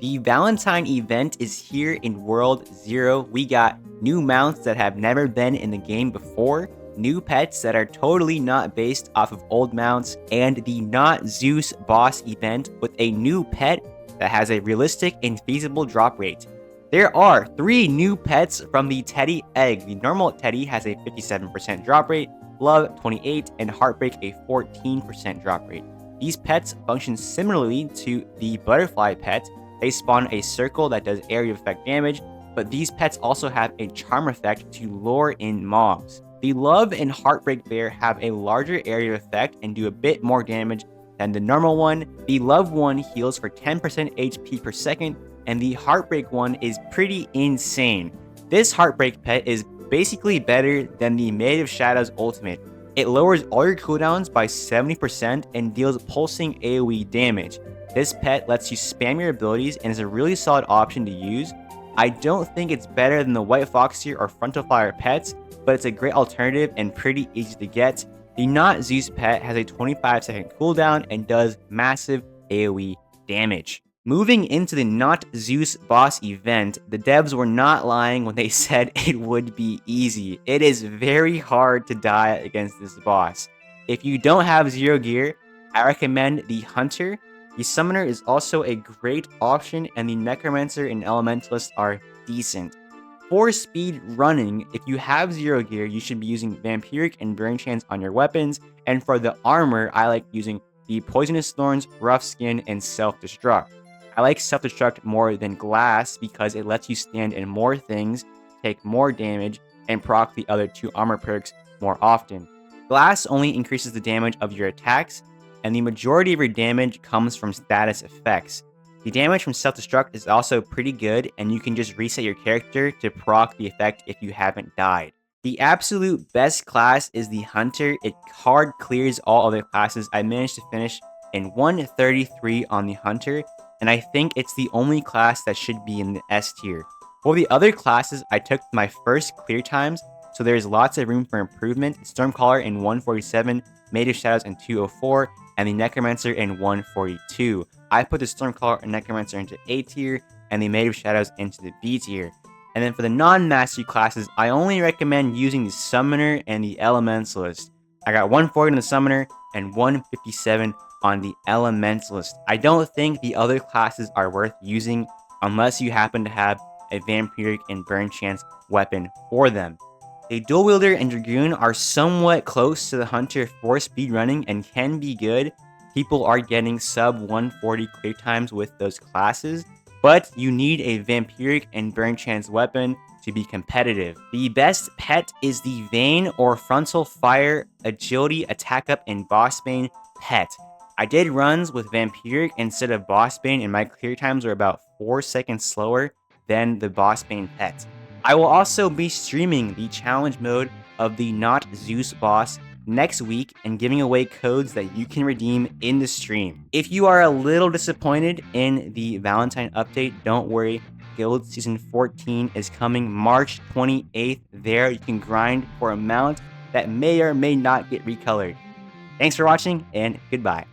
The Valentine event is here in World 0. We got new mounts that have never been in the game before, new pets that are totally not based off of old mounts, and the Not Zeus boss event with a new pet that has a realistic and feasible drop rate. There are 3 new pets from the Teddy egg. The normal Teddy has a 57% drop rate, Love 28, and Heartbreak a 14% drop rate. These pets function similarly to the butterfly pet. They spawn a circle that does area effect damage, but these pets also have a charm effect to lure in mobs. The Love and Heartbreak bear have a larger area effect and do a bit more damage than the normal one. The Love one heals for 10% HP per second, and the Heartbreak one is pretty insane. This Heartbreak pet is basically better than the Maid of Shadows ultimate. It lowers all your cooldowns by 70% and deals pulsing AoE damage. This pet lets you spam your abilities and is a really solid option to use. I don't think it's better than the White Foxier or Frontal Fire pets, but it's a great alternative and pretty easy to get. The Not Zeus pet has a 25-second cooldown and does massive AoE damage. Moving into the Not Zeus boss event, the devs were not lying when they said it would be easy. It is very hard to die against this boss. If you don't have 0 gear, I recommend the Hunter. The Summoner is also a great option, and the Necromancer and Elementalist are decent. For speed running, if you have 0 gear, you should be using Vampiric and Burn Chance on your weapons, and for the armor, I like using the Poisonous Thorns, Rough Skin, and Self-Destruct. I like Self-Destruct more than Glass because it lets you stand in more things, take more damage, and proc the other 2 armor perks more often. Glass only increases the damage of your attacks, and the majority of your damage comes from status effects. The damage from Self-Destruct is also pretty good, and you can just reset your character to proc the effect if you haven't died. The absolute best class is the Hunter. It hard clears all other classes. I managed to finish in 133 on the Hunter, and I think it's the only class that should be in the S tier. For the other classes, I took my first clear times, so there's lots of room for improvement. Stormcaller in 147, Maid of Shadows in 204, and the Necromancer in 142. I put the Stormcaller and Necromancer into A tier, and the Maid of Shadows into the B tier. And then for the non-mastery classes, I only recommend using the Summoner and the Elementalist. I got 140 on the Summoner and 157 on the Elementalist. I don't think the other classes are worth using unless you happen to have a Vampiric and Burn Chance weapon for them. The Dual Wielder and Dragoon are somewhat close to the Hunter for speedrunning and can be good. People are getting sub 140 clear times with those classes, but you need a Vampiric and Burn Chance weapon to be competitive. The best pet is the Vayne or Frontal Fire Agility, Attack Up, and Bossbane pet. I did runs with Vampiric instead of Bossbane, and my clear times were about 4 seconds slower than the Bossbane pet. I will also be streaming the challenge mode of the Not Zeus boss next week and giving away codes that you can redeem in the stream. If you are a little disappointed in the Valentine update, don't worry. Guild Season 14 is coming March 28th. There you can grind for a mount that may or may not get recolored. Thanks for watching, and goodbye.